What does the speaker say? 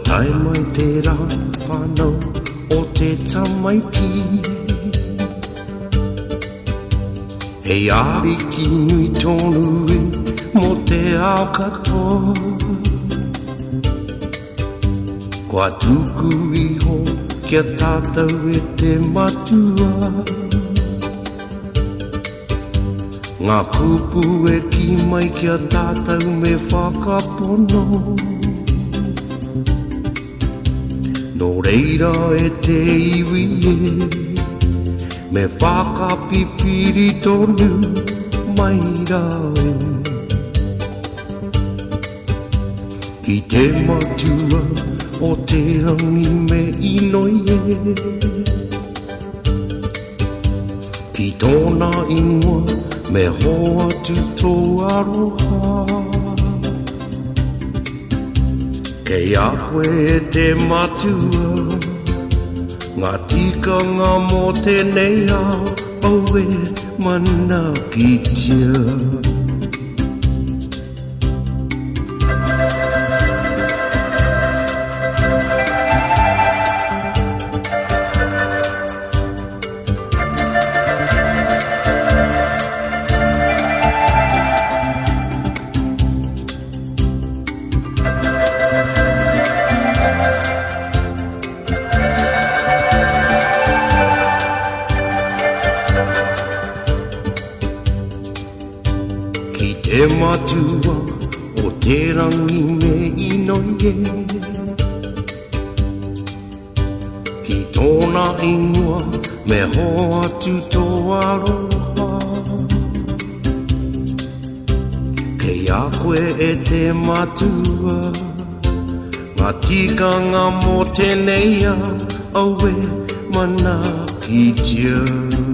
tai mai te rā whanau o te tamaiti. Hei ari ki nui tonu e mo te ao katoa. Kua tuku iho kia tātou e te matua. Ngā kupu e ki mai kia tātou me whakapono. No reira e te iwi e me whakapipiri tonu mai rae. Ki te matua o te rangi me inoi e. Ki tōna ingoa me hoa tu tō aroha. Kei a koe e te matua, ngā tikanga mō tenei ao, au e mana ki tia. Te matua o te rangi me inoi e. Ki tōna ingoa me hoa tu tō aroha. Kei a koe e te matua, ngā tikanga mō tenei au e mana ki tia.